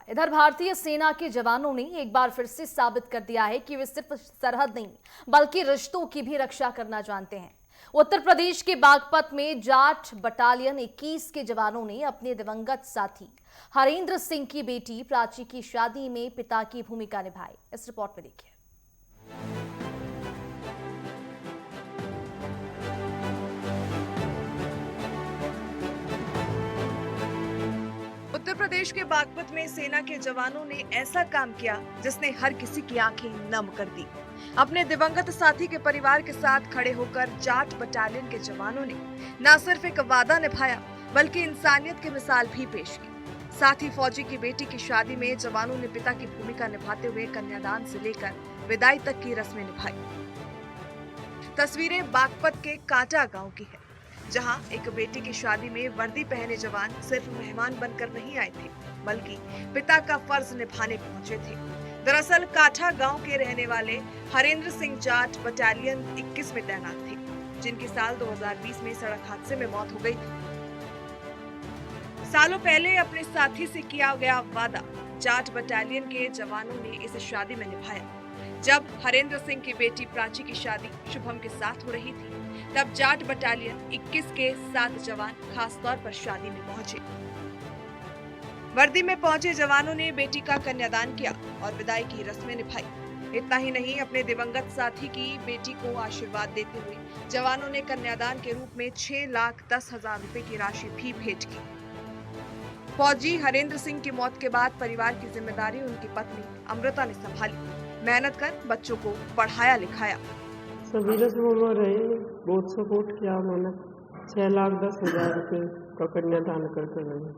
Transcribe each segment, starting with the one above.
इधर भारतीय सेना के जवानों ने एक बार फिर से साबित कर दिया है कि वे सिर्फ सरहद नहीं बल्कि रिश्तों की भी रक्षा करना जानते हैं। उत्तर प्रदेश के बागपत में जाट बटालियन 21 के जवानों ने अपने दिवंगत साथी हरेंद्र सिंह की बेटी प्राची की शादी में पिता की भूमिका निभाई। इस रिपोर्ट में देखिए। उत्तर प्रदेश के बागपत में सेना के जवानों ने ऐसा काम किया जिसने हर किसी की आंखें नम कर दी। अपने दिवंगत साथी के परिवार के साथ खड़े होकर जाट बटालियन के जवानों ने न सिर्फ एक वादा निभाया बल्कि इंसानियत की मिसाल भी पेश की। साथ ही फौजी की बेटी की शादी में जवानों ने पिता की भूमिका निभाते हुए कन्यादान से लेकर विदाई तक की रस्में निभाई। तस्वीरें बागपत के कांटा गांव की है, जहां एक बेटी की शादी में वर्दी पहने जवान सिर्फ मेहमान बनकर नहीं आए थे बल्कि पिता का फर्ज निभाने पहुंचे थे। दरअसल काठा गांव के रहने वाले हरेंद्र सिंह जाट बटालियन 21 में तैनात थे, जिनकी साल 2020 में सड़क हादसे में मौत हो गई थी। सालों पहले अपने साथी से किया गया वादा जाट बटालियन के जवानों ने इस शादी में निभाया। जब हरेंद्र सिंह की बेटी प्राची की शादी शुभम के साथ हो रही थी, तब जाट बटालियन 21 के 7 जवान खास तौर पर शादी में पहुंचे। वर्दी में पहुंचे जवानों ने बेटी का कन्यादान किया और विदाई की रस्में निभाई। इतना ही नहीं, अपने दिवंगत साथी की बेटी को आशीर्वाद देते हुए जवानों ने कन्यादान के रूप में 6,10,000 रुपए की राशि भी भेंट की। फौजी हरेंद्र सिंह की मौत के बाद परिवार की जिम्मेदारी उनकी पत्नी अमृता ने संभाली। मेहनत कर बच्चों को पढ़ाया लिखाया। सभी रस्मों में रहे, बहुत सपोर्ट किया उन्होंने। 6,10,000 रुपये का कन्यादान करते रहे।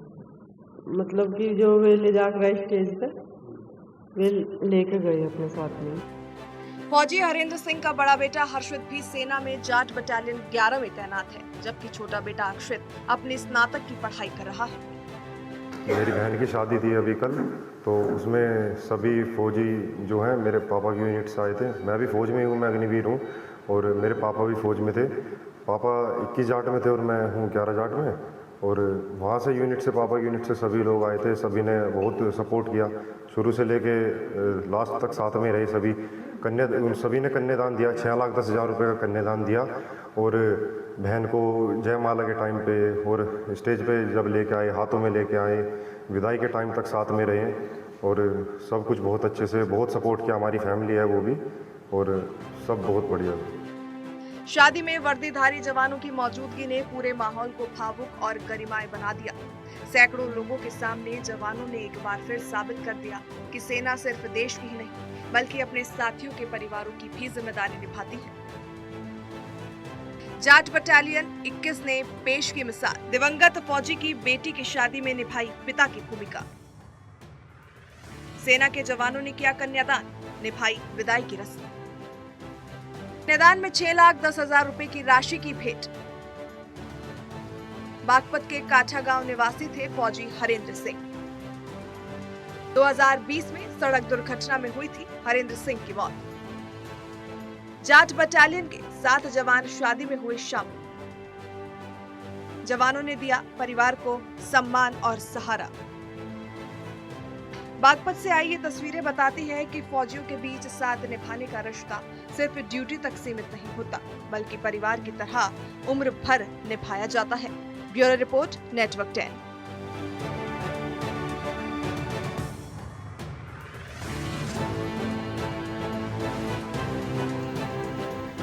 मतलब कि जो वे ले जाकर स्टेज पे वे लेके गए अपने साथ में। फौजी हरेंद्र सिंह का बड़ा बेटा हर्षित भी सेना में जाट बटालियन 11 में तैनात है, जबकि छोटा बेटा अक्षित अपनी स्नातक की पढ़ाई कर रहा है। मेरी बहन की शादी थी अभी कल, तो उसमें सभी फौजी जो हैं मेरे पापा की यूनिट से आए थे। मैं भी फौज में हूँ, मैं अग्निवीर हूँ और मेरे पापा भी फौज में थे। पापा 21 जाट में थे और मैं हूँ 11 जाट में। और वहाँ से यूनिट से, पापा की यूनिट से सभी लोग आए थे। सभी ने बहुत सपोर्ट किया, शुरू से लेके लास्ट तक साथ में रहे। सभी ने कन्यादान दिया, 6,10,000 रुपये का कन्यादान दिया। और बहन को जयमाला के टाइम पे और स्टेज पे जब लेके आए, हाथों में लेके आए, विदाई के टाइम तक साथ में रहे और सब कुछ बहुत अच्छे से, बहुत सपोर्ट किया। हमारी फैमिली है वो भी, और सब बहुत बढ़िया। शादी में वर्दीधारी जवानों की मौजूदगी ने पूरे माहौल को भावुक और गरिमामय बना दिया। सैकड़ों लोगों के सामने जवानों ने एक बार फिर साबित कर दिया कि सेना सिर्फ देश की ही नहीं बल्कि अपने साथियों के परिवारों की भी जिम्मेदारी निभाती है। जाट बटालियन 21 ने पेश की मिसाल, दिवंगत फौजी की बेटी की शादी में निभाई पिता की भूमिका। सेना के जवानों ने किया कन्यादान, निभाई विदाई की रस्म। कन्यादान में 6,10,000 रुपए की राशि की भेंट। बागपत के काठा गांव निवासी थे फौजी हरेंद्र सिंह। 2020 में सड़क दुर्घटना में हुई थी हरेंद्र सिंह की मौत। जाट बटालियन के 7 जवान शादी में हुए शामिल। जवानों ने दिया परिवार को सम्मान और सहारा। बागपत से आई ये तस्वीरें बताती हैं कि फौजियों के बीच साथ निभाने का रिश्ता सिर्फ ड्यूटी तक सीमित नहीं होता बल्कि परिवार की तरह उम्र भर निभाया जाता है। Bureau report, network 10।